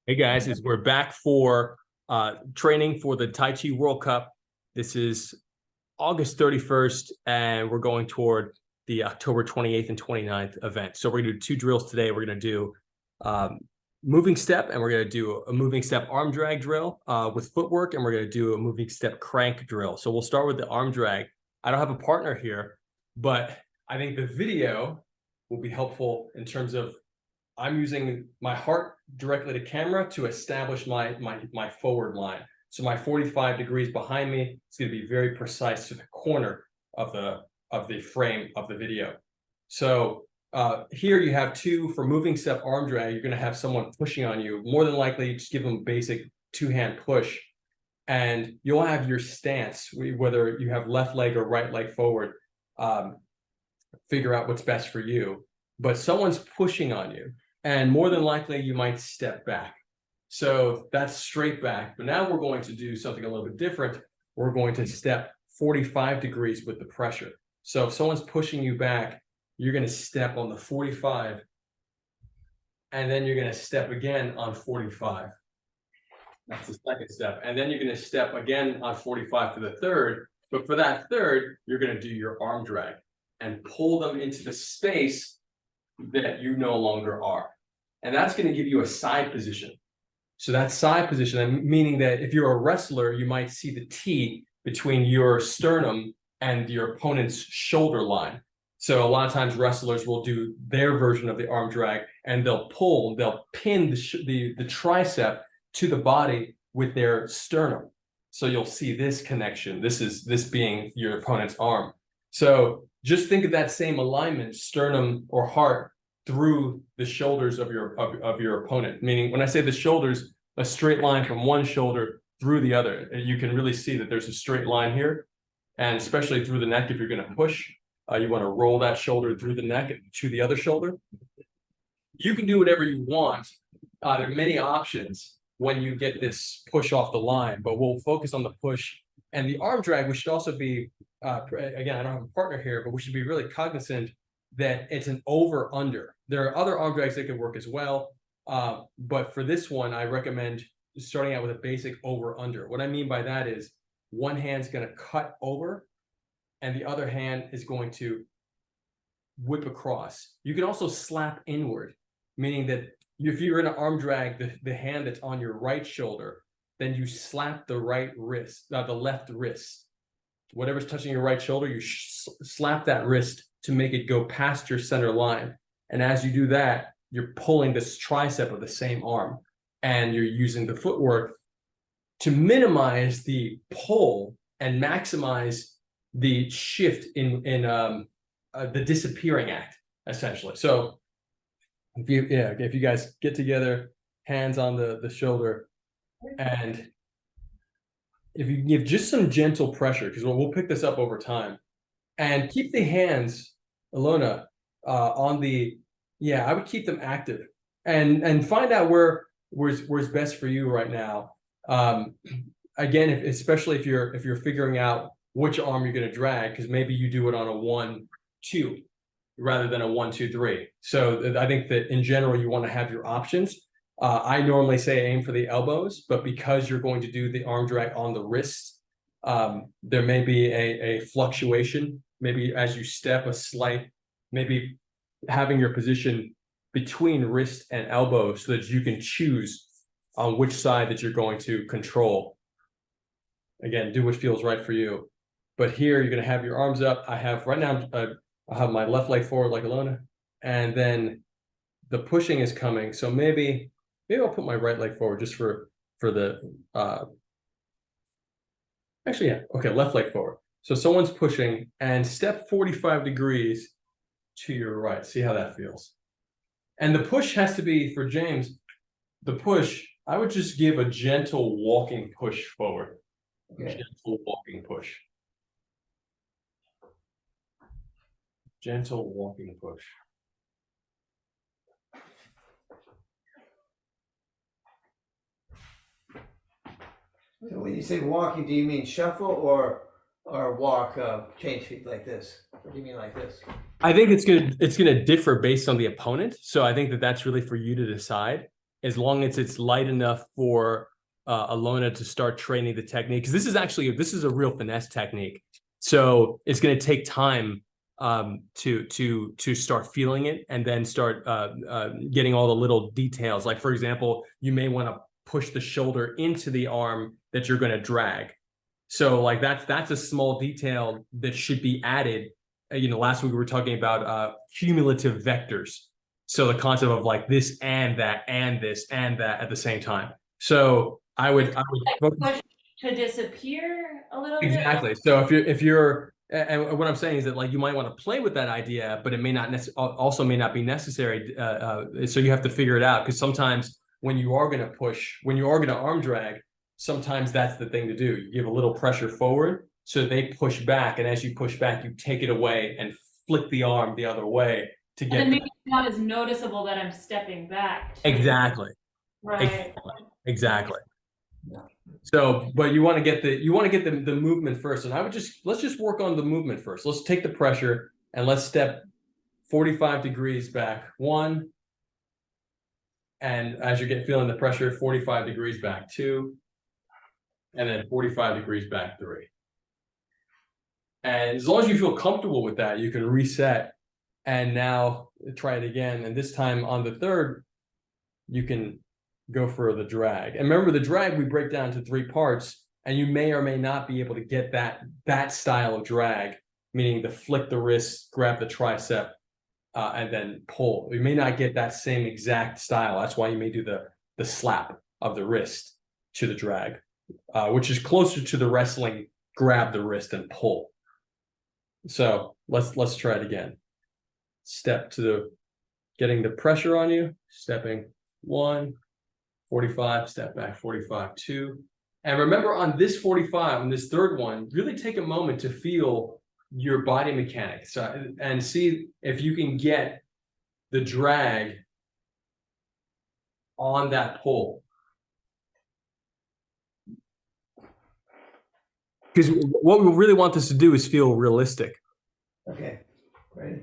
Hey guys, we're back for training for the Tai Chi World Cup. This is August 31st, and we're going toward the October 28th and 29th event. So we're gonna do two drills today. We're gonna do moving step, and we're gonna do a moving step arm drag drill with footwork, and we're gonna do a moving step crank drill. So we'll start with the arm drag. I don't have a partner here, but I think the video will be helpful in terms of I'm using my heart directly to camera to establish my forward line. So my 45 degrees behind me is going to be very precise to the corner of the frame of the video. So here you have two for moving step arm drag. You're going to have someone pushing on you. More than likely, just give them a basic two-hand push, and you'll have your stance, whether you have left leg or right leg forward. Figure out what's best for you. But someone's pushing on you, and more than likely you might step back. So that's straight back. But now we're going to do something a little bit different. We're going to step 45 degrees with the pressure. So if someone's pushing you back, you're going to step on the 45, and then you're going to step again on 45. That's the second step. And then you're going to step again on 45 for the third. But for that third, you're going to do your arm drag and pull them into the space that you no longer are. And that's going to give you a side position. So that side position, meaning that if you're a wrestler, you might see the T between your sternum and your opponent's shoulder line. So a lot of times wrestlers will do their version of the arm drag, and they'll pin the tricep to the body with their sternum. So you'll see this connection. This being your opponent's arm. So just think of that same alignment, sternum or heart, through the shoulders of your opponent. Meaning, when I say the shoulders, a straight line from one shoulder through the other. You can really see that there's a straight line here, and especially through the neck. If you're going to push, you want to roll that shoulder through the neck to the other shoulder. You can do whatever you want. There are many options when you get this push off the line, but we'll focus on the push. And the arm drag, we should also be, again, I don't have a partner here, but we should be really cognizant that it's an over-under. There are other arm drags that can work as well, but for this one, I recommend starting out with a basic over-under. What I mean by that is one hand's going to cut over, and the other hand is going to whip across. You can also slap inward, meaning that if you're in an arm drag, the hand that's on your right shoulder, then you slap the right wrist, the left wrist. Whatever's touching your right shoulder, you slap that wrist to make it go past your center line. And as you do that, you're pulling this tricep of the same arm, and you're using the footwork to minimize the pull and maximize the shift in the disappearing act, essentially. So if you guys get together, hands on the shoulder, and if you give just some gentle pressure, because we'll pick this up over time, and keep the hands, Ilona, on the, I would keep them active, and find out where's best for you right now. Again, especially if you're figuring out which arm you're going to drag, because maybe you do it on a 1-2 rather than a 1-2-3. So I think that in general you want to have your options. I normally say aim for the elbows, but because you're going to do the arm drag on the wrists, there may be a fluctuation. Maybe as you step, a slight, maybe having your position between wrist and elbow so that you can choose on which side that you're going to control. Again, do what feels right for you. But here you're going to have your arms up. I have right now, I have my left leg forward like Ilona, and then the pushing is coming. So maybe I'll put my right leg forward just for the, actually, yeah. Okay, left leg forward. So someone's pushing, and step 45 degrees to your right. See how that feels. And the push has to be, for James, the push, I would just give a gentle walking push forward. Okay. Gentle walking push. Gentle walking push. So when you say walking, do you mean shuffle or walk, change feet like this? What do you mean like this? I think it's gonna differ based on the opponent. So I think that's really for you to decide. as long as it's light enough for Ilona to start training the technique. Because this is a real finesse technique. So it's going to take time to start feeling it and then start getting all the little details. Like, for example, you may want to push the shoulder into the arm that you're going to drag. So like that's a small detail that should be added. Last week we were talking about cumulative vectors. So the concept of like this and that and this and that at the same time. So I would push to disappear a little bit. Exactly. So if you're and what I'm saying is that like you might want to play with that idea, but it may not also may not be necessary. So you have to figure it out, because sometimes when you are going to push, when you are going to arm drag, sometimes that's the thing to do. You give a little pressure forward, so they push back, and as you push back, you take it away and flick the arm the other way to get. And then maybe it's not as noticeable that I'm stepping back. Exactly. Right. Exactly. So, but you want to get the movement first, and let's just work on the movement first. Let's take the pressure and let's step 45 degrees back, 1, and as you get feeling the pressure, 45 degrees back, 2, and then 45 degrees back, 3. And as long as you feel comfortable with that, you can reset and now try it again. And this time on the third, you can go for the drag. And remember, the drag we break down to 3 parts, and you may or may not be able to get that style of drag, meaning the flick the wrist, grab the tricep, and then pull. You may not get that same exact style. That's why you may do the slap of the wrist to the drag, which is closer to the wrestling grab the wrist and pull. So let's try it again. Step to getting the pressure on you, stepping 1, 45, step back, 45, 2. And remember, on this 45, on this third one, really take a moment to feel your body mechanics and see if you can get the drag on that pull. Because what we really want this to do is feel realistic. Okay, ready?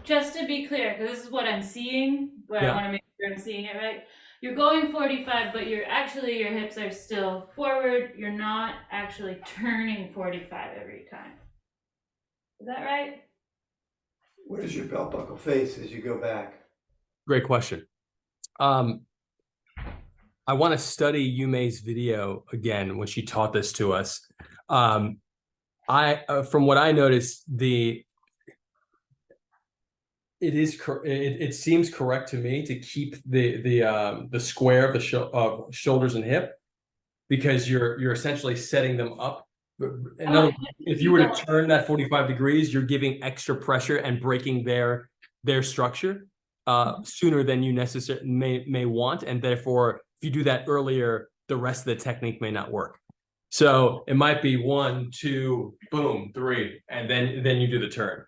Just to be clear, because this is what I'm seeing, but Yeah. I want to make sure I'm seeing it right. You're going 45, but your hips are still forward. You're not actually turning 45 every time. Is that right? Where does your belt buckle face as you go back? Great question. I want to study Yume's video again when she taught this to us. From what I noticed, it seems correct to me to keep the square of the shoulders and hip, because you're essentially setting them up. In other words, if you were to turn that 45 degrees, you're giving extra pressure and breaking their structure sooner than you necessarily may want, and therefore, if you do that earlier, the rest of the technique may not work. So it might be 1, 2, boom, 3, and then you do the turn.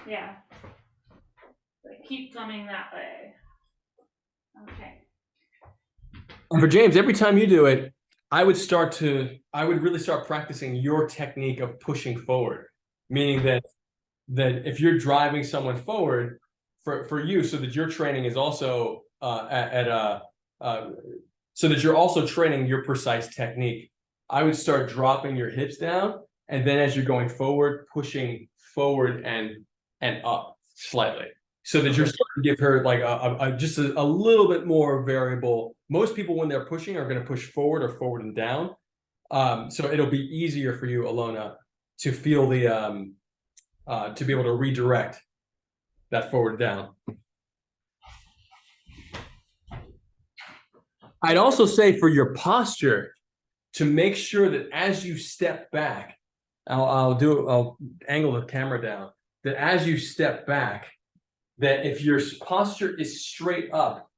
Yeah. But keep coming that way. Okay. And for James, every time you do it, I would really start practicing your technique of pushing forward, meaning that if you're driving someone forward for you, so that your training is also so that you're also training your precise technique, I would start dropping your hips down, and then as you're going forward, pushing forward and up slightly, so that you're starting to give her like just a little bit more variable. Most people, when they're pushing, are going to push forward or forward and down. So it'll be easier for you, Ilona, to feel to be able to redirect that forward and down. I'd also say for your posture, to make sure that as you step back, I'll angle the camera down, that as you step back, that if your posture is straight up,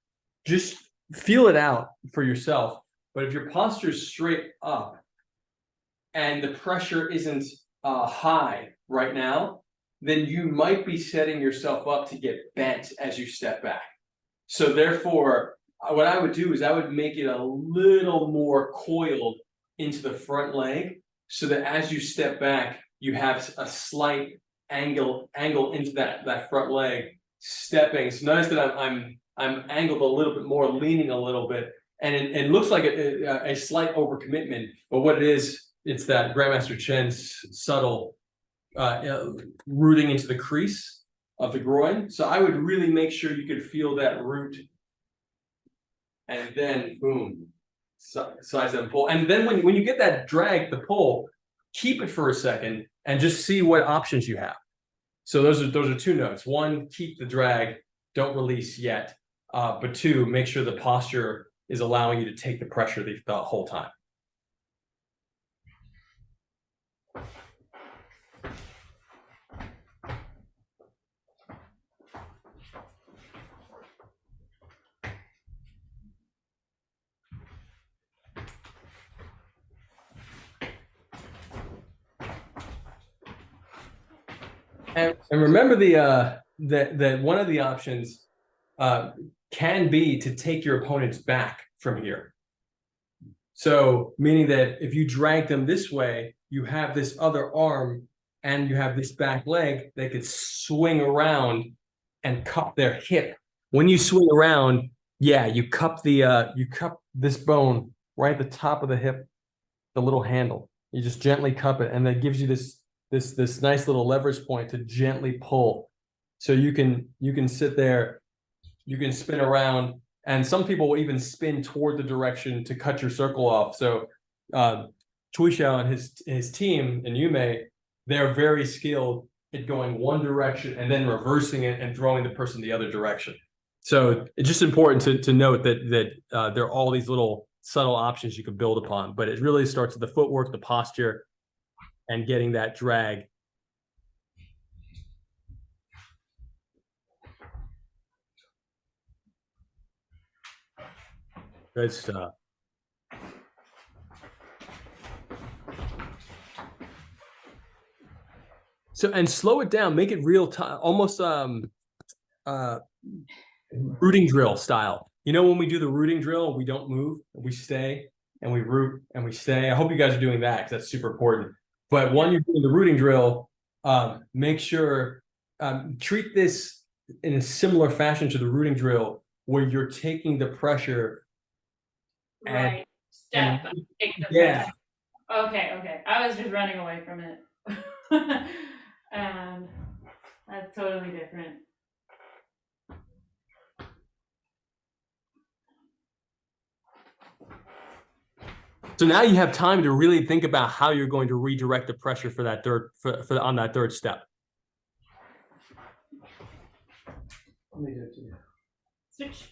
just feel it out for yourself. But if your posture is straight up and the pressure isn't high right now, then you might be setting yourself up to get bent as you step back. So therefore, what I would do is I would make it a little more coiled into the front leg, so that as you step back, you have a slight angle into that front leg stepping. So notice that I'm angled a little bit more, leaning a little bit, and it looks like a slight overcommitment, but what it is, it's that Grandmaster Chen's subtle rooting into the crease of the groin. So I would really make sure you could feel that root, and then boom, size and pull. And then when you get that drag, the pull, keep it for a second and just see what options you have. So those are two notes. One, keep the drag, don't release yet. But two, make sure the posture is allowing you to take the pressure the whole time. And remember that one of the options can be to take your opponents back from here. So meaning that if you drag them this way, you have this other arm and you have this back leg that could swing around and cup their hip. When you swing around, yeah, you cup this bone right at the top of the hip, the little handle. You just gently cup it, and that gives you this nice little leverage point to gently pull. So you can sit there, you can spin around, and some people will even spin toward the direction to cut your circle off. So Tuishao and his team and Yume, they're very skilled at going one direction and then reversing it and throwing the person the other direction. So it's just important to note that there are all these little subtle options you can build upon, but it really starts with the footwork, the posture, and getting that drag. Good stuff. So, and slow it down, make it real time, almost rooting drill style. You know, when we do the rooting drill, we don't move, we stay, and we root, and we stay. I hope you guys are doing that, because that's super important. But when you're doing the rooting drill, make sure, treat this in a similar fashion to the rooting drill, where you're taking the pressure. Right. Step. Take the Yeah. pressure. Okay. I was just running away from it. That's totally different. So now you have time to really think about how you're going to redirect the pressure for that on that third step. Let me do it to you. Switch.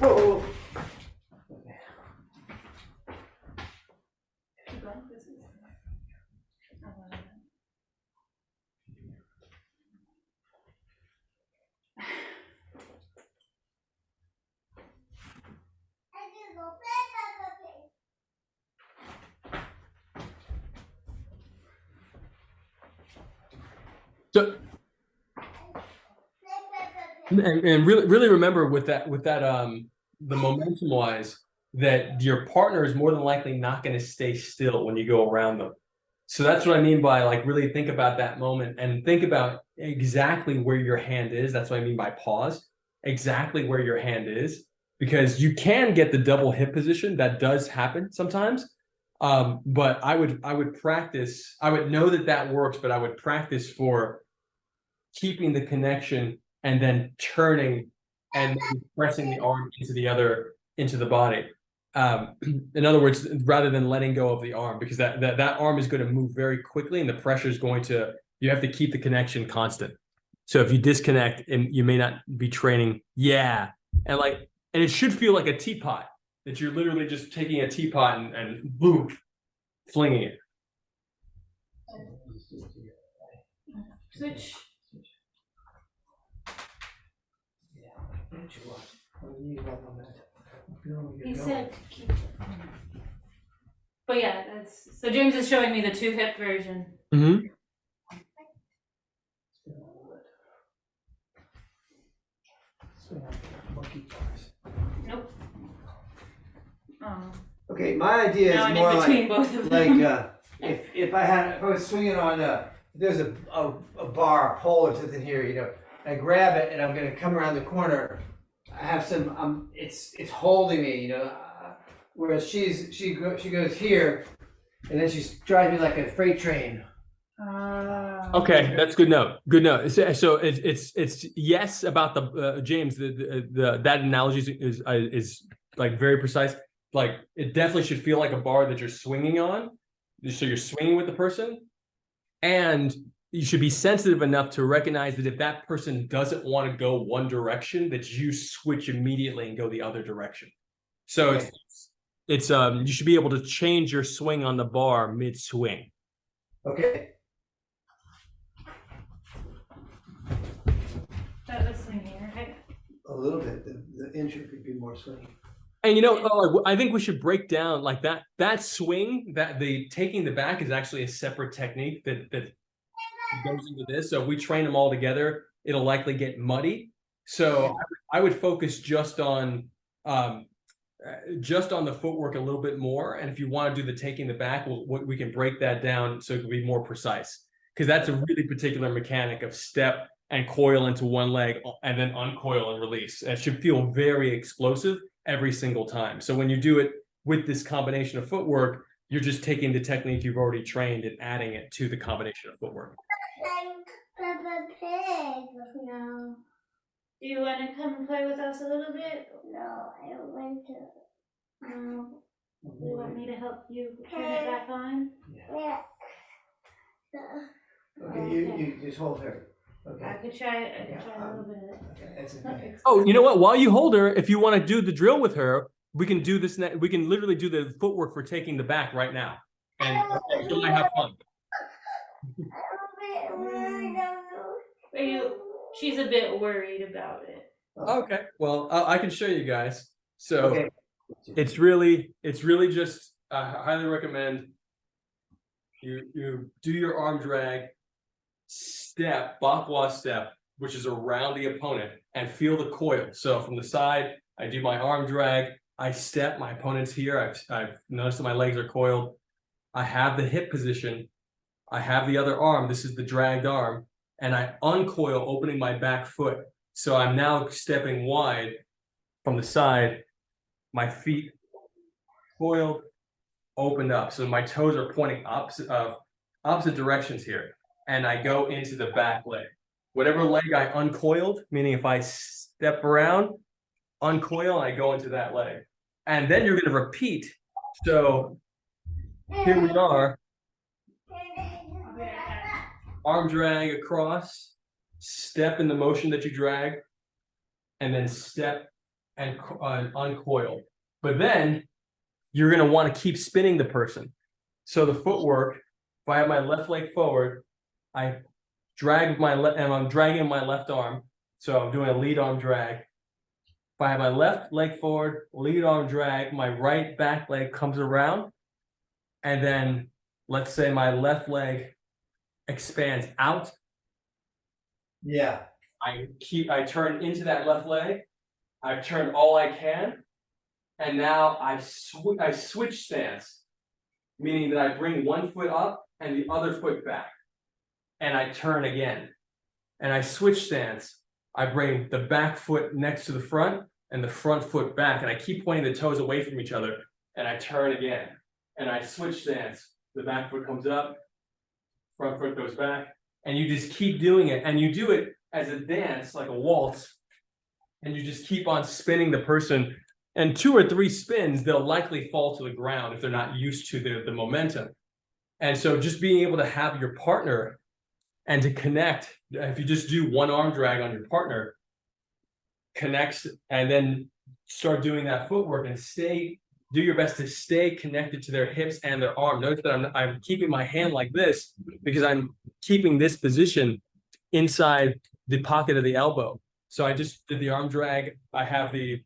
Whoa. So, and really remember with that the momentum wise, that your partner is more than likely not going to stay still when you go around them. So that's what I mean by, like, really think about that moment and think about exactly where your hand is. That's what I mean by pause. Exactly where your hand is, because you can get the double hip position. That does happen sometimes. But I would practice. I would know that works, but I would practice for keeping the connection and then turning and pressing the arm into the body. In other words, rather than letting go of the arm, because that arm is going to move very quickly, and the pressure is going to, you have to keep the connection constant. So if you disconnect, and you may not be training, and it should feel like a teapot, that you're literally just taking a teapot and boom, flinging it. Switch. did you want? What do you want on that? No, you're He going. said, keep it. But yeah, that's, so James is showing me the 2 hip version. Mm-hmm. Spin a little bit. Spin out the monkey bars. Nope. Oh. Okay, my idea Now is I'm more in like, between both of them. if I was swinging on if there's a bar, a pole or something here, you know, I grab it and I'm gonna come around the corner. I have some, it's holding me, you know, whereas she goes here, and then she drives me like a freight train. Okay, that's good note. Good note. So it's yes about the James. The that analogy is like very precise. Like it definitely should feel like a bar that you're swinging on. So you're swinging with the person, and you should be sensitive enough to recognize that if that person doesn't want to go one direction, that you switch immediately and go the other direction. So Okay. it's you should be able to change your swing on the bar mid-swing. Okay. That was swinging, right? A little bit. The intro could be more swinging. And I think we should break down like that swing, that the taking the back is actually a separate technique that goes into this. So if we train them all together, it'll likely get muddy. So I would focus just on the footwork a little bit more. And if you want to do the taking the back, we can break that down so it can be more precise, because that's a really particular mechanic of step and coil into one leg and then uncoil and release. And it should feel very explosive every single time. So when you do it with this combination of footwork, you're just taking the technique you've already trained and adding it to the combination of footwork. Peppa Pig. No. Do you want to come and play with us a little bit? No, I don't want to. No. Do you want me to help you turn it back on? Yeah. Okay, you just hold her. Okay. I could try a little bit. Okay, that's okay. Oh, you know what? While you hold her, if you want to do the drill with her, we can do this. We can literally do the footwork for taking the back right now, and you might have fun. She's a bit worried about it. Okay, well, I can show you guys. So Okay. it's really just I highly recommend you do your arm drag step, bakwa step, which is around the opponent, and feel the coil. So from the side, I do my arm drag, I step, my opponent's here, I've noticed that my legs are coiled, I have the hip position, I have the other arm, this is the dragged arm, and I uncoil, opening my back foot. So I'm now stepping wide from the side, my feet coiled, opened up. So my toes are pointing opposite directions here. And I go into the back leg. Whatever leg I uncoiled, meaning if I step around, uncoil, I go into that leg. And then you're going to repeat. So here we are. Arm drag across, step in the motion that you drag, and then step and uncoil. But then you're going to want to keep spinning the person. So the footwork, if I have my left leg forward, I drag with my left, and I'm dragging my left arm. So I'm doing a lead arm drag. If I have my left leg forward, lead arm drag, my right back leg comes around. And then let's say my left leg expands out. Yeah. I turn into that left leg. I've turned all I can. And now I switch stance, meaning that I bring one foot up and the other foot back. And I turn again. And I switch stance. I bring the back foot next to the front and the front foot back. And I keep pointing the toes away from each other. And I turn again. And I switch stance. The back foot comes up. Front foot goes back. And you just keep doing it. And you do it as a dance, like a waltz. And you just keep on spinning the person. And 2 or 3 spins, they'll likely fall to the ground if they're not used to the momentum. And so just being able to have your partner and to connect, if you just do one arm drag on your partner, connects, and then start doing that footwork and do your best to stay connected to their hips and their arm. Notice that I'm keeping my hand like this because I'm keeping this position inside the pocket of the elbow. So I just did the arm drag. I have the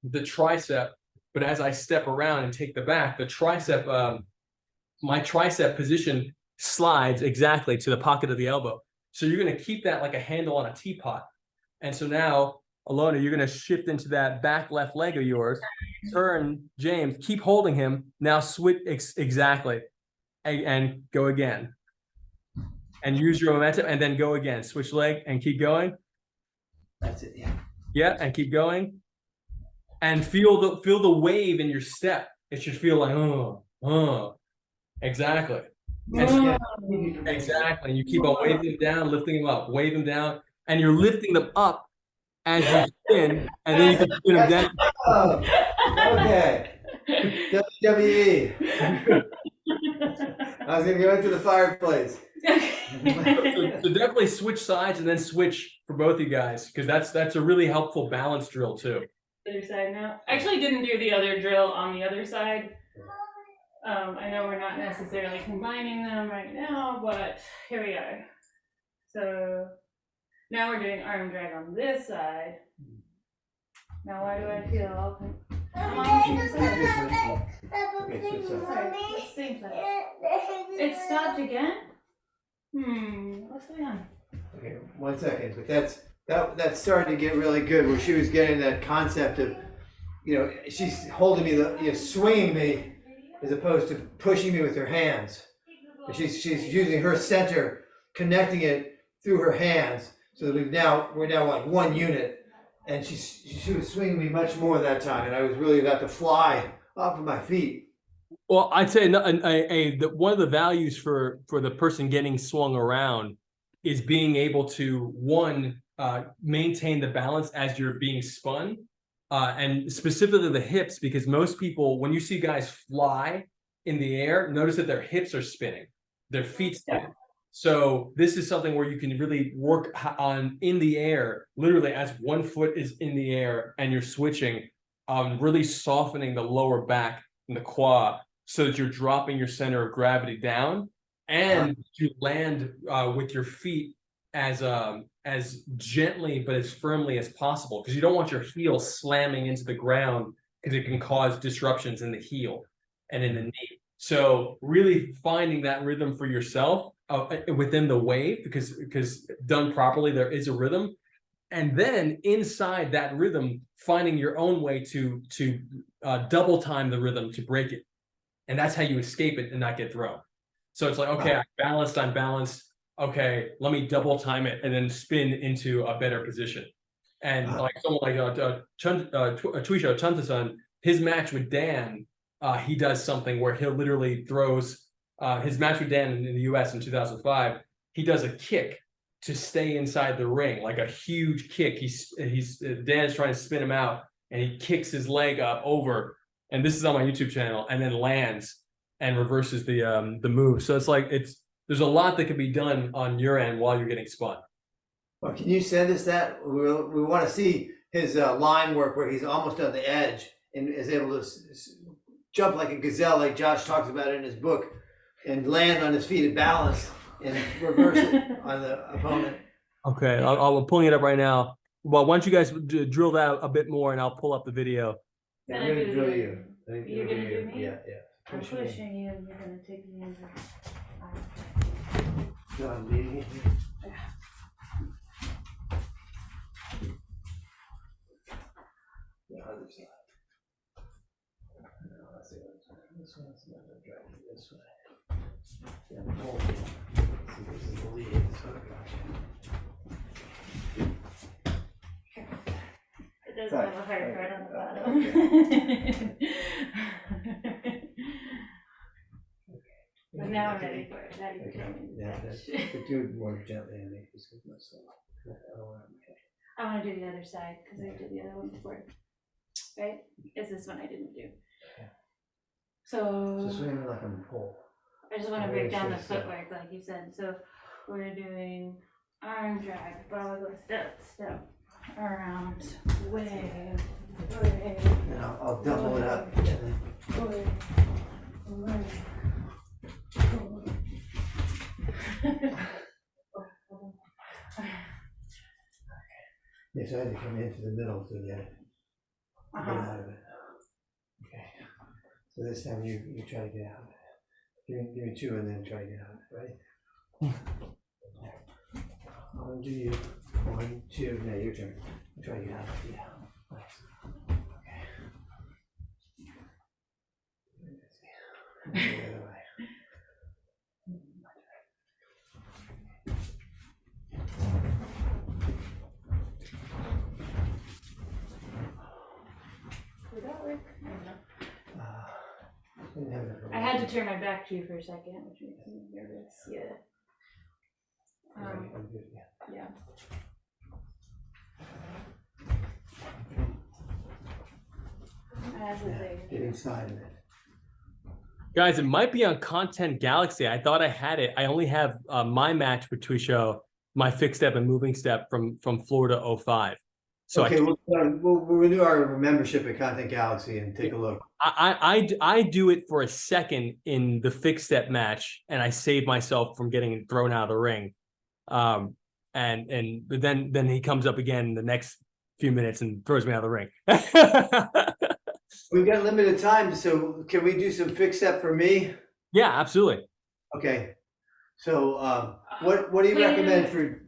tricep, but as I step around and take the back, the tricep, my tricep position slides exactly to the pocket of the elbow. So you're going to keep that like a handle on a teapot. And so now, Ilona, you're going to shift into that back left leg of yours. Turn, James, keep holding him. Now switch exactly. And go again. And use your momentum and then go again. Switch leg and keep going. That's it, yeah. Yeah, and keep going. And feel the wave in your step. It should feel like, exactly. And exactly. You keep on waving them down, lifting them up, wave them down, and you're lifting them up as you spin, and then you can spin them down. Oh, okay. WWE. I was gonna go into the fireplace. So definitely switch sides and then switch for both you guys, because that's a really helpful balance drill too. Other side now. I actually didn't do the other drill on the other side. I know we're not necessarily combining them right now, but here we are. So now we're doing arm drag on this side. Now why do I feel I'm on the same side? Sorry, same side. It stopped again? What's going on? Okay, 1 second. But that's starting to get really good. Where she was getting that concept of, she's holding me, swinging me, as opposed to pushing me with her hands. And she's using her center, connecting it through her hands, so that we're now like one unit. And she was swinging me much more that time, and I was really about to fly off of my feet. Well, I'd say one of the values for the person getting swung around is being able to, one, maintain the balance as you're being spun, and specifically the hips, because most people, when you see guys fly in the air, notice that their hips are spinning, their feet spinning. So this is something where you can really work on in the air, literally as one foot is in the air and you're switching, really softening the lower back and the quad, so that you're dropping your center of gravity down, and you land with your feet as gently but as firmly as possible, because you don't want your heel slamming into the ground, because it can cause disruptions in the heel and in the knee. So really finding that rhythm for yourself within the wave, because done properly, there is a rhythm. And then inside that rhythm, finding your own way to double time the rhythm to break it. And that's how you escape it and not get thrown. So it's like, okay, I'm balanced. Okay, let me double time it and then spin into a better position. And like someone like Tuisha Chantasan, his match with Dan, he does something where he'll literally throws his match with Dan in the US in 2005. He does a kick to stay inside the ring, like a huge kick. Dan's trying to spin him out, and he kicks his leg up over. And this is on my YouTube channel, and then lands and reverses the move. So it's like there's a lot that can be done on your end while you're getting spun. Well, can you send us that? We want to see his line work where he's almost on the edge and is able to jump like a gazelle, like Josh talks about in his book, and land on his feet and balance and reverse it on the opponent. Okay, I'm pulling it up right now. Well, why don't you guys drill that a bit more, and I'll pull up the video. Yeah, I'm going to drill you. You're going to do me? Yeah. I'm pushing you, and you're going to take me under. So I'm leading you. The other side. No, let's see. This one's not going to drive you this way. Yeah, hold it. See, this is the lead. So It does have a hard part on the bottom. But now I'm ready for it. Now you can do it more gently and make this good myself. I want to do the other side because I did the other one before. Right? Is this one I didn't do? So swing like on the pole. I just want to break down the footwork like you said. So we're doing arm drag, follow step, around, wave. And I'll double it up. so I had to come into the middle to get Uh-huh. out of it. Okay. So this time you try to get out of it. Give me 2 and then try to get out of it. Ready? I'll do you. 1, 2. Now your turn. Try to get out of it. Yeah. Nice. Okay. The other way. Did that work? I don't know. I I had to turn my back to you for a second, which makes me nervous. Yeah. Yeah. As a thing. Get inside of it. Guys, it might be on Content Galaxy. I thought I had it. I only have my match with Twisho, my fixed step and moving step from Florida 05. So okay, we'll renew our membership at Content Galaxy and take a look. I do it for a second in the fixed step match, and I save myself from getting thrown out of the ring. But then he comes up again in the next few minutes and throws me out of the ring. We've got limited time, so can we do some fixed step for me? Yeah, absolutely. Okay. So what do you recommend for?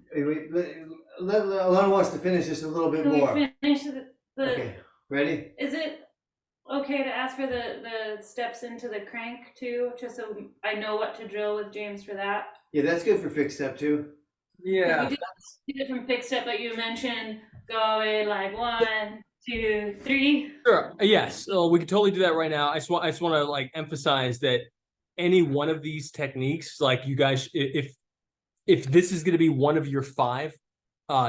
Ilona wants to finish this a little bit Can more. we finish the Okay. Ready? Is it okay to ask for the steps into the crank too, just so I know what to drill with James for that? Yeah, that's good for fixed step too. Yeah. We did it from fixed step, but you mentioned go away like 1, 2, 3. Sure. Yes. We can totally do that right now. I just want to like emphasize that any one of these techniques, like you guys, if this is going to be one of your 5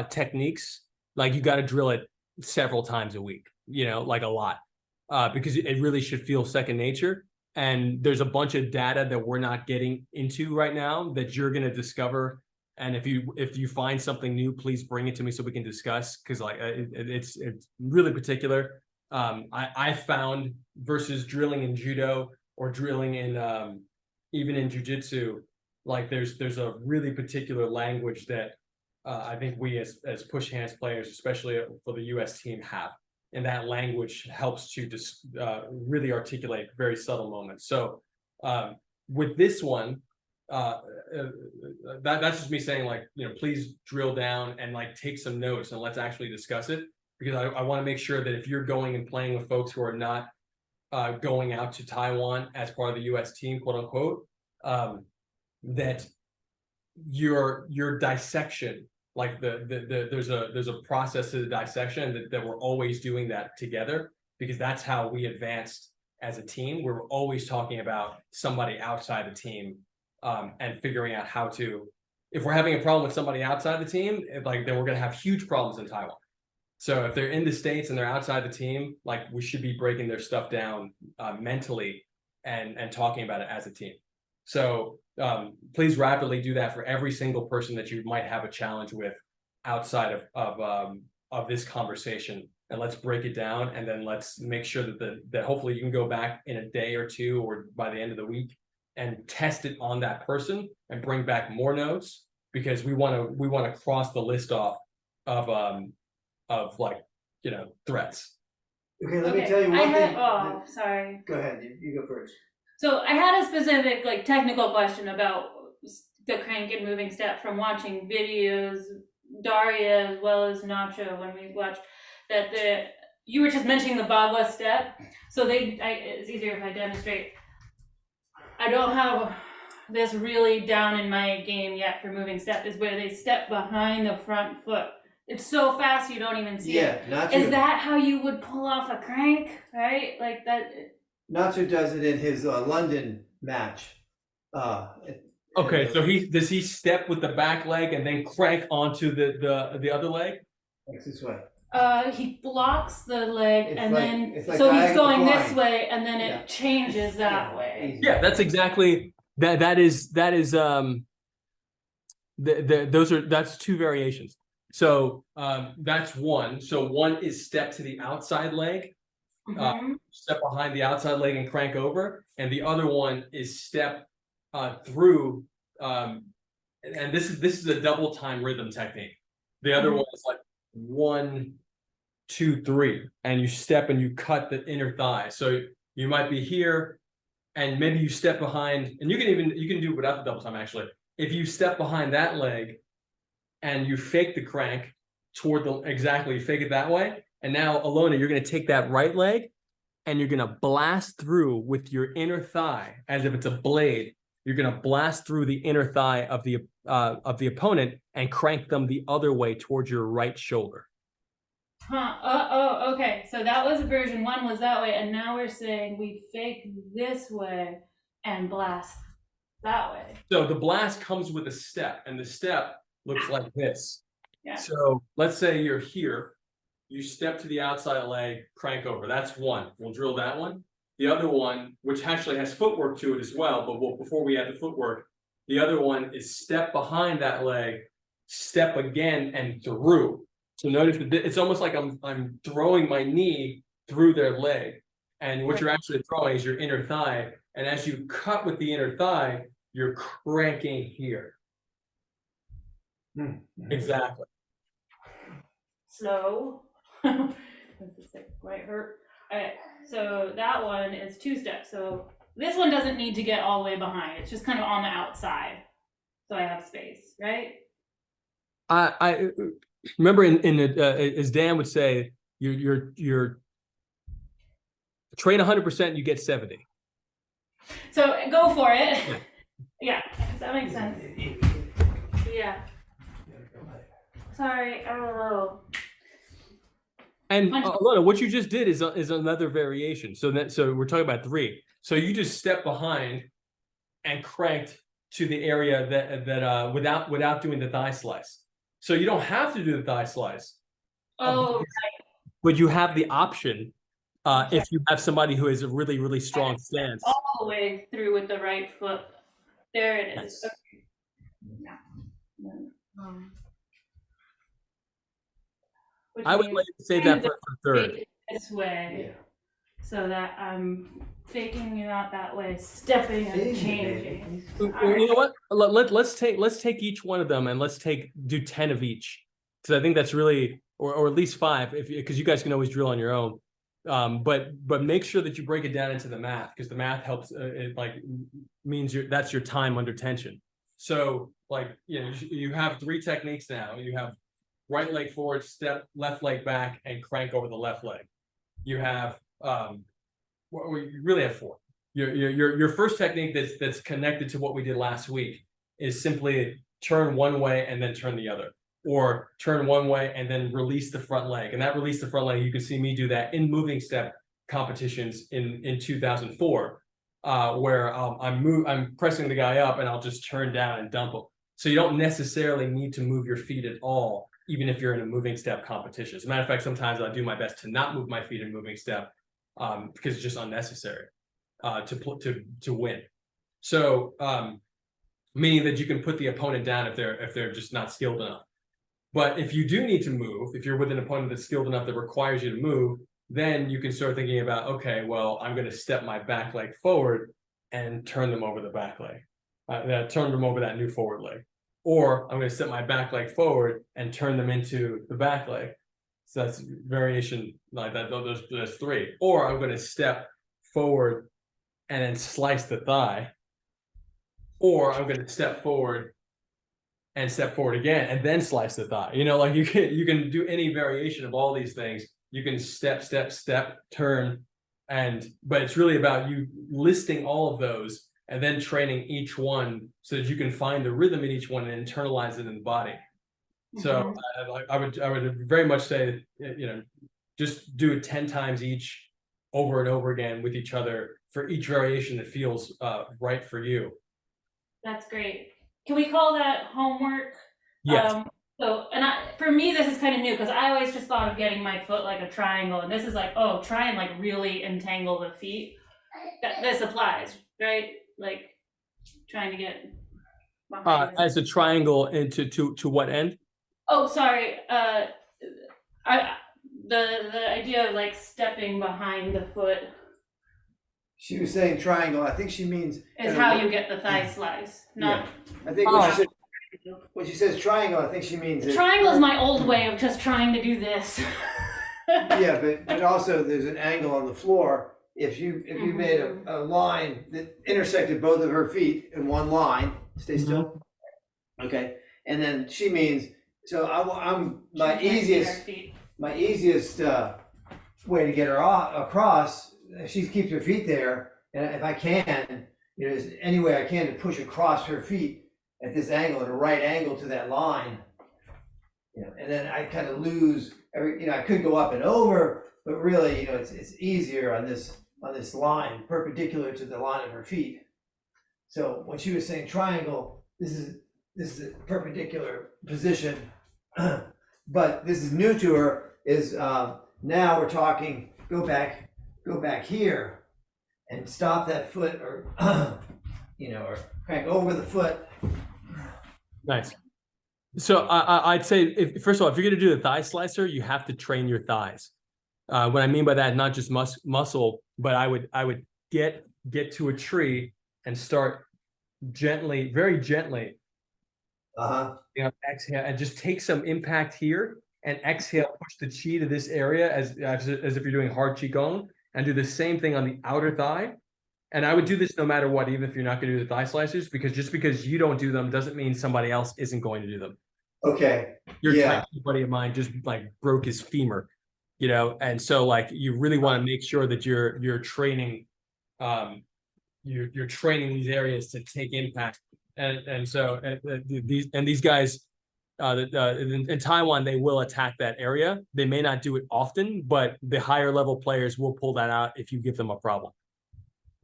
techniques, like you got to drill it several times a week, like a lot, because it really should feel second nature. And there's a bunch of data that we're not getting into right now that you're going to discover. And if you find something new, please bring it to me so we can discuss, because like it's really particular. I found versus drilling in judo or drilling in even in jujitsu, like there's a really particular language that I think we as push hands players, especially for the U.S. team, have, and that language helps to just really articulate very subtle moments. So with this one. That's just me saying, like, please drill down and like take some notes and let's actually discuss it, because I want to make sure that if you're going and playing with folks who are not going out to Taiwan as part of the U.S. team, quote unquote, that your dissection, like there's a process to the dissection that we're always doing that together, because that's how we advanced as a team. We're always talking about somebody outside the team. And figuring out how to, if we're having a problem with somebody outside the team, then we're going to have huge problems in Taiwan. So if they're in the States and they're outside the team, like we should be breaking their stuff down mentally and talking about it as a team. So please rapidly do that for every single person that you might have a challenge with outside of this conversation. And let's break it down, and then let's make sure that hopefully you can go back in a day or two or by the end of the week and test it on that person and bring back more notes, because we want to cross the list off of like threats. Okay, let me tell you one thing. Oh, sorry. Go ahead. You go first. So I had a specific like technical question about the crank and moving step from watching videos, Daria as well as Nacho, when we watched that you were just mentioning the Bagua step. So it's easier if I demonstrate. I don't have this really down in my game yet for moving step, is where they step behind the front foot. It's so fast you don't even see it. Nacho. Is that how you would pull off a crank, right? Like that. Nacho does it in his London match. Okay, so does he step with the back leg and then crank onto the other leg? It's this way. He blocks the leg, It's and like- then it's like so he's diagonal going this flying. way, and then Yeah. it changes that way. Easy. Yeah, that's exactly that's 2 variations. So that's one. So one is step to the outside leg, Mhm. step behind the outside leg and crank over, and the other one is step through. And this is a double time rhythm technique. The other one is like 1, 2, 3, and you step and you cut the inner thigh. So you might be here, and maybe you step behind, and you can do it without the double time actually. If you step behind that leg and you fake the crank toward you fake it that way. And now, Ilona, you're going to take that right leg and you're going to blast through with your inner thigh as if it's a blade. You're going to blast through the inner thigh of the opponent and crank them the other way towards your right shoulder. Oh, okay. So that was version 1 was that way, and now we're saying we fake this way and blast that way. So the blast comes with a step, and the step looks like this. Yeah. So let's say you're here, you step to the outside leg, crank over. That's one. We'll drill that one. The other one, which actually has footwork to it as well, but before we add the footwork, the other one is step behind that leg, step again and through. So notice that it's almost like I'm throwing my knee through their leg. And what you're actually throwing is your inner thigh. And as you cut with the inner thigh, you're cranking here. Exactly. Slow. This might hurt. Okay, so that one is 2 steps. So this one doesn't need to get all the way behind. It's just kind of on the outside. So I have space, right? I remember as Dan would say, you're train 100%, you get 70. So go for it. Yeah, that makes sense. Yeah. Sorry, I'm a little. And Ilona, what you just did is another variation. So we're talking about 3. So you just stepped behind and cranked to the area that without doing the thigh slice. So you don't have to do the thigh slice. Oh, right. But you have the option if you have somebody who has a really, really strong stance. All the way through with the right foot. There it is. Yes. Okay. Yeah. I would like to say that for third. This way, so that I'm faking you out that way, stepping and changing. You know what? Let's take each one of them and do 10 of each, because I think that's really, or at least 5, because you guys can always drill on your own. But make sure that you break it down into the math, because the math helps. It means that's your time under tension. So you have 3 techniques now. You have right leg forward, step, left leg back, and crank over the left leg. You have you really have 4. Your first technique that's connected to what we did last week is simply turn one way and then turn the other, or turn one way and then release the front leg. And that release the front leg, you can see me do that in moving step competitions in 2004, where I'm pressing the guy up and I'll just turn down and dump him. So you don't necessarily need to move your feet at all, even if you're in a moving step competition. As a matter of fact, sometimes I do my best to not move my feet in moving step because it's just unnecessary to win. So meaning that you can put the opponent down if they're just not skilled enough. But if you do need to move, if you're with an opponent that's skilled enough that requires you to move, then you can start thinking about, okay, well, I'm going to step my back leg forward and turn them over the back leg. Turn them over that new forward leg. Or I'm going to step my back leg forward and turn them into the back leg. So that's variation like that. There's 3. Or I'm going to step forward and then slice the thigh. Or I'm going to step forward and step forward again and then slice the thigh. You can do any variation of all these things. You can step, turn, but it's really about you listing all of those and then training each one so that you can find the rhythm in each one and internalize it in the body. So I would very much say, just do it 10 times each, over and over again with each other for each variation that feels right for you. That's great. Can we call that homework? Yes. For me, this is kind of new because I always just thought of getting my foot like a triangle, and this is like, oh, try and really entangle the feet. This applies, right? Like trying to get as a triangle into to what end? Oh, sorry. The idea of stepping behind the foot. She was saying triangle. I think she means is how you get the thigh slice. Not. Yeah. I think what she said when she says triangle, I think she means it. Triangle is my old way of just trying to do this. Yeah, but also there's an angle on the floor. If you made a line that intersected both of her feet in one line, stay still. Okay, and then she means, so I'm my easiest way to get her across. She keeps her feet there, and if I can, there's any way I can to push across her feet at this angle, at a right angle to that line. And then I kind of lose every. I could go up and over, but really, it's easier on this line perpendicular to the line of her feet. So when she was saying triangle, this is a perpendicular position, but this is new to her. Is now we're talking. Go back here, and stop that foot, or or crank over the foot. Nice. So I'd say, first of all, if you're going to do the thigh slicer, you have to train your thighs. What I mean by that, not just muscle, but I would get to a tree and start gently, very gently. Exhale and just take some impact here and exhale, push the chi to this area as if you're doing hard qigong, and do the same thing on the outer thigh. And I would do this no matter what, even if you're not going to do the thigh slicers, because just because you don't do them doesn't mean somebody else isn't going to do them. Okay. Your buddy of mine just broke his femur, and so you really want to make sure that you're training, you're training these areas to take impact, and so these guys, in Taiwan, they will attack that area. They may not do it often, but the higher level players will pull that out if you give them a problem.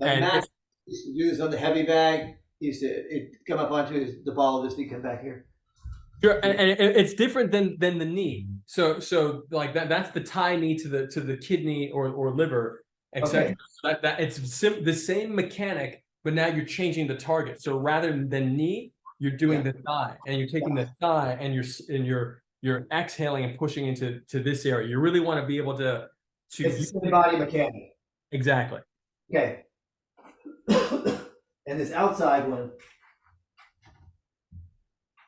And Matt used to do this on the heavy bag. He used to come up onto the ball of this knee, come back here. Sure, and it's different than the knee. So that's the tie knee to the kidney or liver, etc. Okay. So that it's the same mechanic, but now you're changing the target. So rather than knee, you're doing the thigh, and you're taking the thigh, and you're exhaling and pushing into this area. You really want to be able to. It's the body mechanic. Exactly. Okay. And this outside one.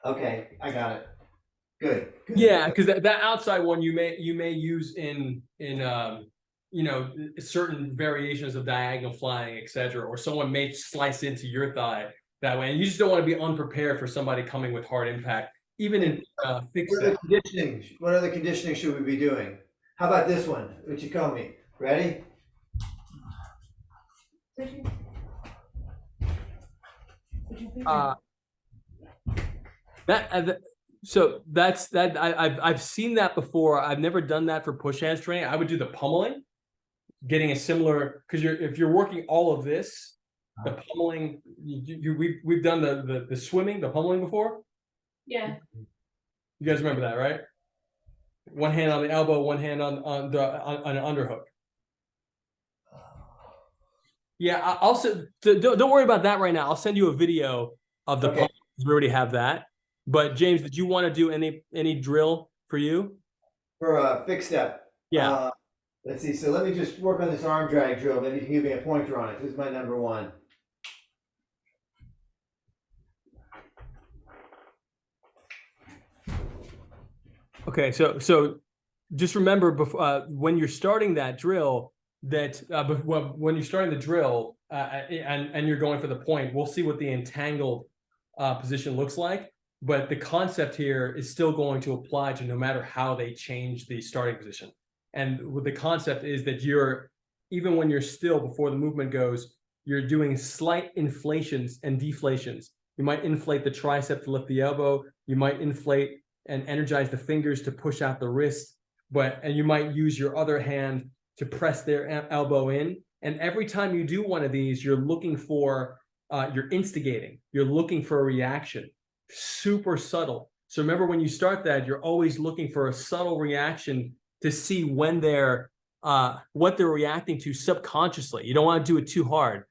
Okay, I got it. Good. Yeah, because that outside one you may use in certain variations of diagonal flying, etc. Or someone may slice into your thigh that way, and you just don't want to be unprepared for somebody coming with hard impact. Even in fixed. What other conditioning should we be doing? How about this one, Uchikomi? Ready? So that's that. I've seen that before. I've never done that for push hands training. I would do the pummeling, getting a similar, because if you're working all of this, the pummeling. We've done the swimming, the pummeling before. Yeah. You guys remember that, right? One hand on the elbow, one hand on an underhook. Yeah, also don't worry about that right now. I'll send you a video of the pump. We already have that. But James, did you want to do any drill for you? For a fixed step. Yeah. Let's see. So let me just work on this arm drag drill. Maybe you can give me a pointer on it. This is my number one. Okay, so just remember when you're starting that drill, when you're starting the drill and you're going for the point, we'll see what the entangled position looks like. But the concept here is still going to apply to no matter how they change the starting position. And what the concept is that even when you're still before the movement goes, you're doing slight inflations and deflations. You might inflate the tricep to lift the elbow. You might inflate and energize the fingers to push out the wrist. And you might use your other hand to press their elbow in. And every time you do one of these, you're looking for, you're instigating. You're looking for a reaction. Super subtle. So remember, when you start that, you're always looking for a subtle reaction to see when what they're reacting to subconsciously. You don't want to do it too hard.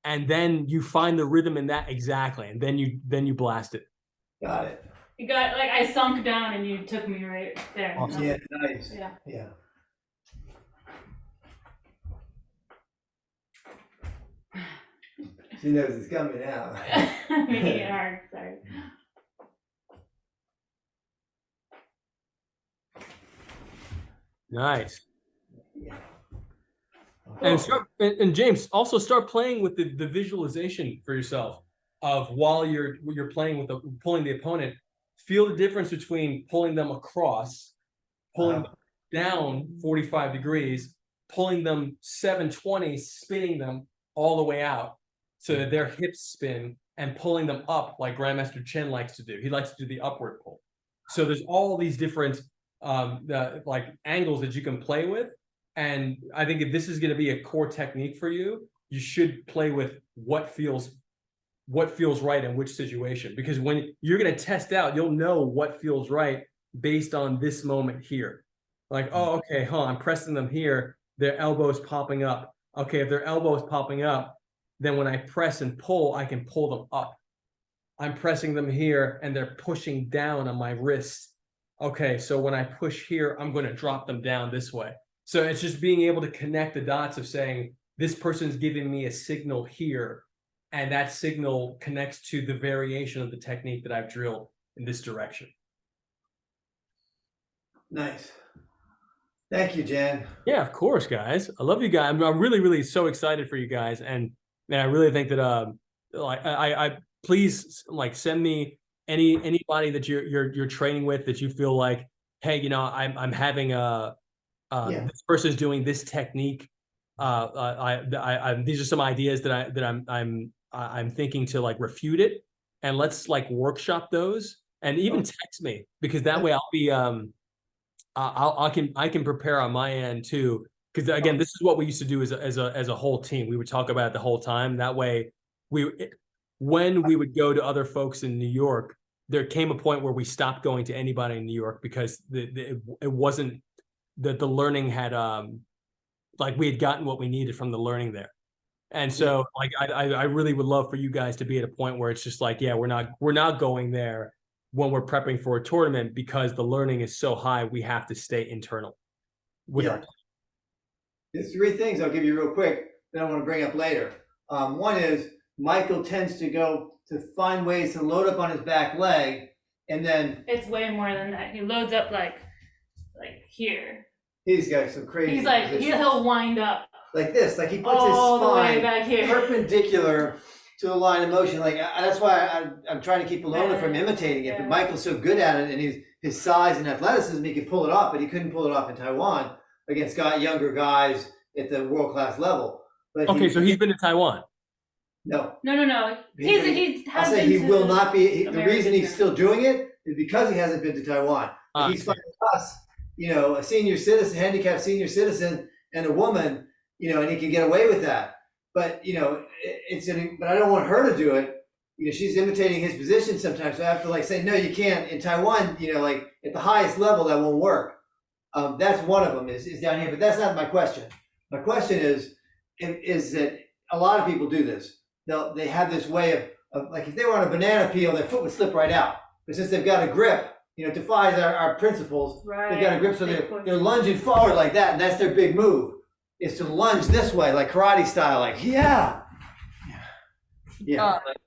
And then you find the rhythm in that exactly, and then you blast it. Got it. You got, I sunk down and you took me right there. Awesome. Yeah, nice. Yeah. She knows it's coming out. Making it hard. So. Nice. Yeah. And James, also start playing with the visualization for yourself of while you're playing with pulling the opponent, feel the difference between pulling them across, pulling them down 45 degrees, pulling them 720, spinning them all the way out so that their hips spin, and pulling them up like Grandmaster Chen likes to do. He likes to do the upward pull. So there's all these different like angles that you can play with. And I think if this is going to be a core technique for you, you should play with what feels right in which situation. Because when you're going to test out, you'll know what feels right based on this moment here. Like, oh, okay, I'm pressing them here. Their elbow's popping up. Okay, if their elbow's popping up, then when I press and pull, I can pull them up. I'm pressing them here and they're pushing down on my wrist. Okay, so when I push here, I'm going to drop them down this way. So it's just being able to connect the dots of saying, this person's giving me a signal here, and that signal connects to the variation of the technique that I've drilled in this direction. Nice. Thank you, Jan. Yeah, of course, guys. I love you guys. I'm really, really so excited for you guys. And man, I really think that like I please like send me anybody that you're training with that you feel like, hey, I'm having this person's doing this technique. These are some ideas that I'm thinking to like refute it, and let's like workshop those, and even text me, because that way I'll be I can prepare on my end too. Because again, this is what we used to do as a whole team. We would talk about it the whole time. That way, when we would go to other folks in New York, there came a point where we stopped going to anybody in New York because it wasn't that the learning had like we had gotten what we needed from the learning there. And so like I really would love for you guys to be at a point where it's just like, yeah, we're not going there when we're prepping for a tournament, because the learning is so high, we have to stay internal with our. There's three things I'll give you real quick that I want to bring up later. One is Michael tends to go to find ways to load up on his back leg, and then it's way more than that. He loads up like here. He's got some crazy. He's like he'll wind up like this, like he puts all his spine the way back here, perpendicular to the line of motion. Like that's why I'm trying to keep Ilona from imitating it. But Michael's so good at it, and his size and athleticism, he can pull it off, but he couldn't pull it off in Taiwan against younger guys at the world class level. But so he's been to Taiwan. No. He I'll say he will not be. The reason he's still doing it is because he hasn't been to Taiwan. He's finding us, a senior citizen, handicapped senior citizen, and a woman, and he can get away with that. But but I don't want her to do it. She's imitating his position sometimes. So I have to say, no, you can't. In Taiwan, like at the highest level, that won't work. That's one of them is down here, but that's not my question. My question is that a lot of people do this. They have this way of like if they were on a banana peel, their foot would slip right out. But since they've got a grip, it defies our principles. Right. They've got a grip, so they're lunging forward like that, and that's their big move. Is to lunge this way, like karate style, like yeah.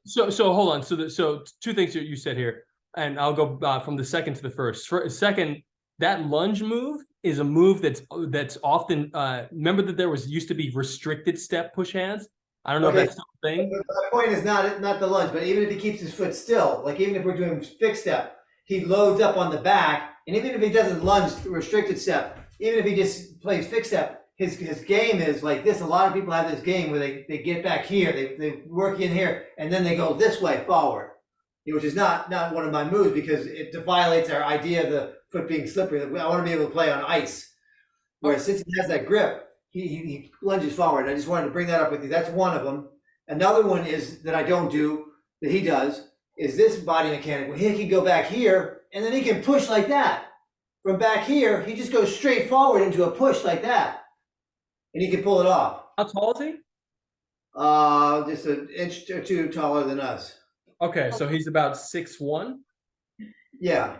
So hold on. So two things that you said here, and I'll go from the second to the first. Second, that lunge move is a move that's often. Remember that there used to be restricted step push hands. I don't know if that's still a thing. My point is not the lunge, but even if he keeps his foot still, like even if we're doing fixed step, he loads up on the back, and even if he doesn't lunge restricted step, even if he just plays fixed step. His game is like this. A lot of people have this game where they get back here, they work in here, and then they go this way forward, which is not one of my moves because it violates our idea of the foot being slippery. I want to be able to play on ice. Whereas since he has that grip, he lunges forward. I just wanted to bring that up with you. That's one of them. Another one is that I don't do, that he does, is this body mechanic. Where he can go back here, and then he can push like that. From back here, he just goes straight forward into a push like that. And he can pull it off. How tall is he? Just an inch or two taller than us. Okay, so he's about 6'1"? Yeah.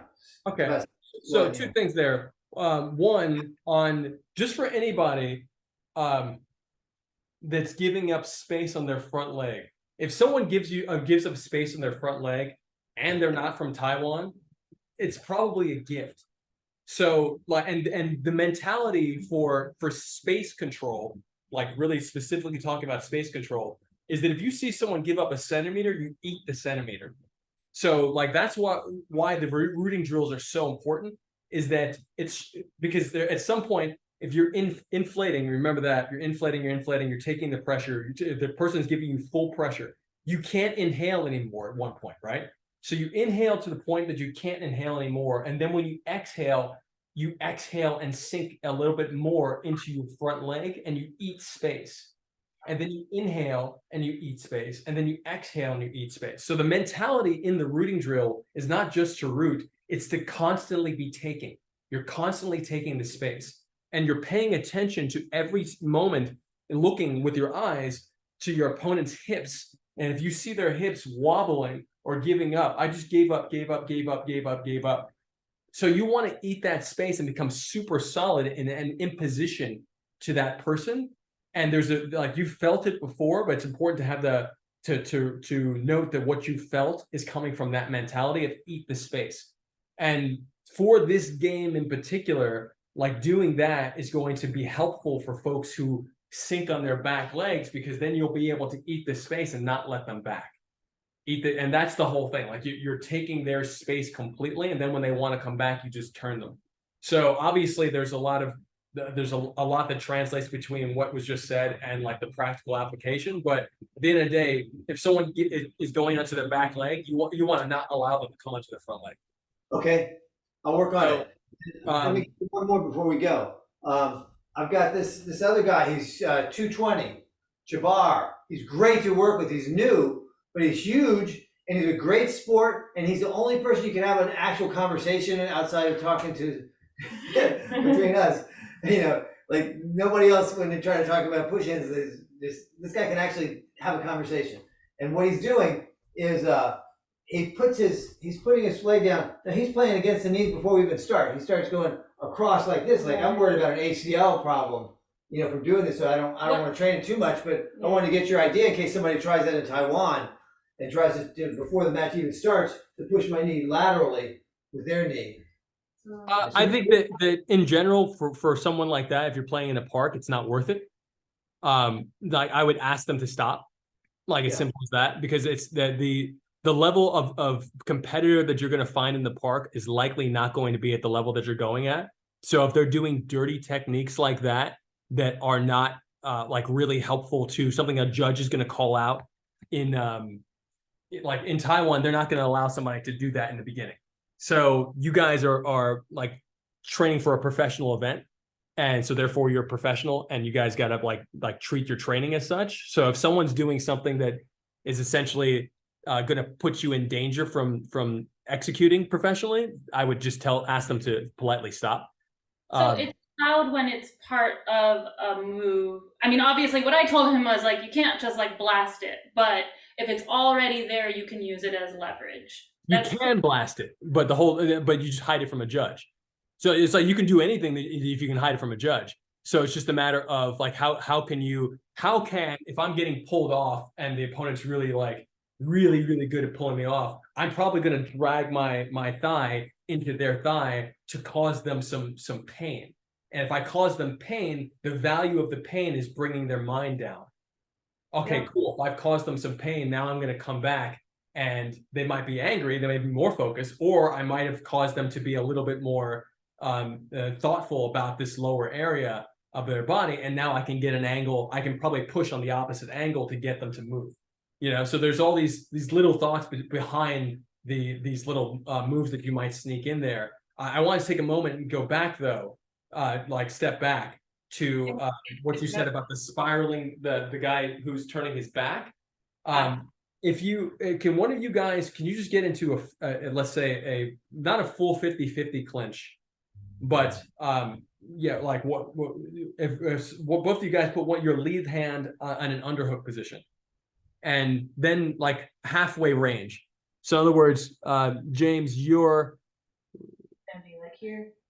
Okay. So two things there. One, on just for anybody that's giving up space on their front leg. If someone gives up space on their front leg and they're not from Taiwan, it's probably a gift. So like, and the mentality for space control, like really specifically talking about space control, is that if you see someone give up a centimeter, you eat the centimeter. So like that's why the rooting drills are so important, is that it's because there at some point, if you're inflating, remember that you're inflating, you're taking the pressure, the person's giving you full pressure. You can't inhale anymore at one point, right? So you inhale to the point that you can't inhale anymore. And then when you exhale and sink a little bit more into your front leg and you eat space. And then you inhale and you eat space. And then you exhale and you eat space. So the mentality in the rooting drill is not just to root, it's to constantly be taking. You're constantly taking the space. And you're paying attention to every moment and looking with your eyes to your opponent's hips. And if you see their hips wobbling or giving up, I just gave up. So you want to eat that space and become super solid and in position to that person. And there's like you felt it before, but it's important to have to note that what you felt is coming from that mentality of eat the space. And for this game in particular, like doing that is going to be helpful for folks who sink on their back legs, because then you'll be able to eat the space and not let them back. And that's the whole thing. Like you're taking their space completely, and then when they want to come back, you just turn them. So obviously there's a lot that translates between what was just said and like the practical application. But at the end of the day, if someone is going onto their back leg, you want to not allow them to come onto their front leg. Okay, I'll work on it. Let me do one more before we go. I've got this other guy. He's 220, Jabbar. He's great to work with. He's new, but he's huge, and he's a great sport. And he's the only person you can have an actual conversation outside of talking to between us. You know, like nobody else when they try to talk about push-ins. This guy can actually have a conversation. And what he's doing is he's putting his leg down. Now he's playing against the knees before we even start. He starts going across like this. Like I'm worried about an ACL problem, you know, from doing this. So I don't want to train it too much, but I want to get your idea in case somebody tries that in Taiwan and tries to before the match even starts to push my knee laterally with their knee. I think that in general, for someone like that, if you're playing in a park, it's not worth it. Like I would ask them to stop, like as simple as that, because it's the level of competitor that you're going to find in the park is likely not going to be at the level that you're going at. So if they're doing dirty techniques like that are not like really helpful to something a judge is going to call out in like in Taiwan, they're not going to allow somebody to do that in the beginning. So you guys are like training for a professional event. And so therefore you're professional and you guys got to like treat your training as such. So if someone's doing something that is essentially going to put you in danger from executing professionally, I would just ask them to politely stop. So it's allowed when it's part of a move. I mean, obviously what I told him was like, you can't just like blast it, but if it's already there, you can use it as leverage. You can blast it, but but you just hide it from a judge. So it's like you can do anything if you can hide it from a judge. So it's just a matter of like how can if I'm getting pulled off and the opponent's really good at pulling me off, I'm probably going to drag my thigh into their thigh to cause them some pain. And if I cause them pain, the value of the pain is bringing their mind down. Okay, cool. If I've caused them some pain, now I'm going to come back. And they might be angry, they may be more focused, or I might have caused them to be a little bit more thoughtful about this lower area of their body. And now I can get an angle. I can probably push on the opposite angle to get them to move. You know, so there's all these little thoughts behind these little moves that you might sneak in there. I want to take a moment and go back though, like step back to what you said about the spiraling, the guy who's turning his back. If you can, one of you guys, can you just get into let's say not a full 50-50 clinch, but like if both of you guys put your lead hand on an underhook position, and then like halfway range. So in other words, James, your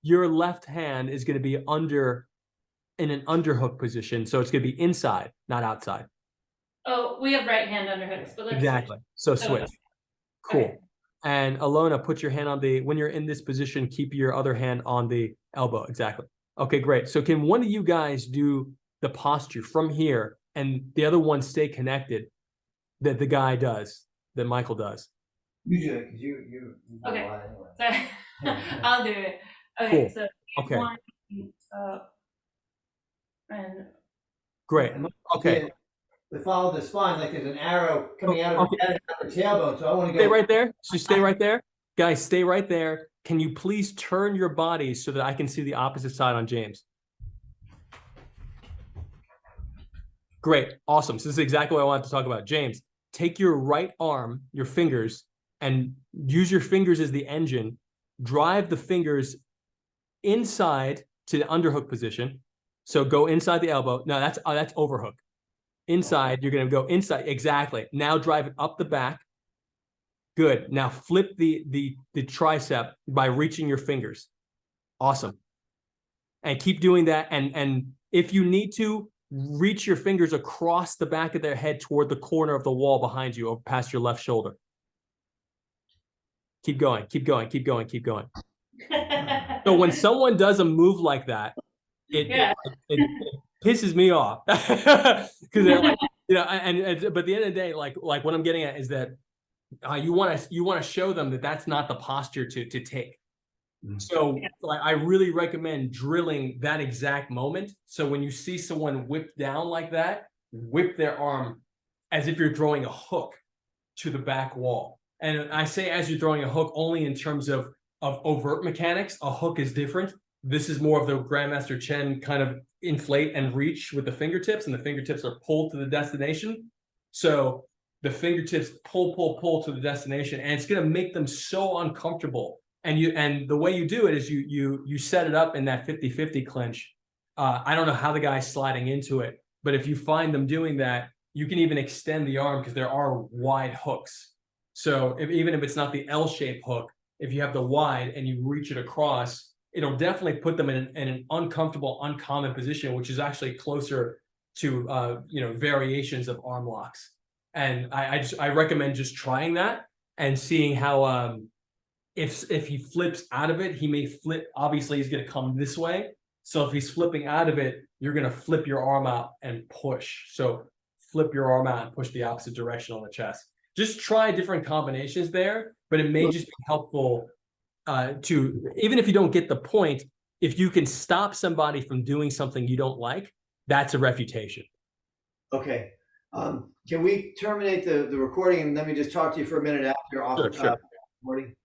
left hand is going to be in an underhook position, so it's going to be inside, not outside. Oh, we have right hand underhooks, but let's exactly. So switch. Cool. Okay. And Ilona, put your hand on when you're in this position, keep your other hand on the elbow. Exactly. Okay, great. So can one of you guys do the posture from here and the other one stay connected that the guy does, that Michael does? You do it, because you do Okay. a lot anyway. So I'll do it. Okay, Cool. so Okay. one and Great. Okay. We follow the spine, like there's an arrow coming out of Okay. the tailbone, so I want to Stay go. right there. Just stay right there. Guys, stay right there. Can you please turn your bodies so that I can see the opposite side on James? Great. Awesome. So this is exactly what I wanted to talk about. James, take your right arm, your fingers, and use your fingers as the engine. Drive the fingers inside to the underhook position. So go inside the elbow. No, that's overhook. Inside, you're going to go inside. Exactly. Now drive it up the back. Good. Now flip the tricep by reaching your fingers. Awesome. And keep doing that. And if you need to, reach your fingers across the back of their head toward the corner of the wall behind you, over past your left shoulder. Keep going, keep going, keep going, keep going. So when someone does a move like that, it pisses me off. Because they're like, you know, but at the end of the day, like what I'm getting at is that you want to show them that that's not the posture to take. So like, I really recommend drilling that exact moment. So when you see someone whip down like that, whip their arm as if you're throwing a hook to the back wall. And I say as you're throwing a hook only in terms of overt mechanics. A hook is different. This is more of the Grandmaster Chen kind of inflate and reach with the fingertips, and the fingertips are pulled to the destination. So the fingertips pull to the destination, and it's going to make them so uncomfortable. And the way you do it is you set it up in that 50-50 clinch. I don't know how the guy's sliding into it, but if you find them doing that, you can even extend the arm because there are wide hooks. So even if it's not the L-shaped hook, if you have the wide and you reach it across, it'll definitely put them in an uncomfortable, uncommon position, which is actually closer to variations of arm locks. And I recommend just trying that and seeing how if he flips out of it, he may flip. Obviously, he's going to come this way. So if he's flipping out of it, you're going to flip your arm out and push. So flip your arm out and push the opposite direction on the chest. Just try different combinations there, but it may just be helpful to, even if you don't get the point, if you can stop somebody from doing something you don't like, that's a refutation. Okay. Can we terminate the recording and let me just talk to you for a minute after off Sure. recording?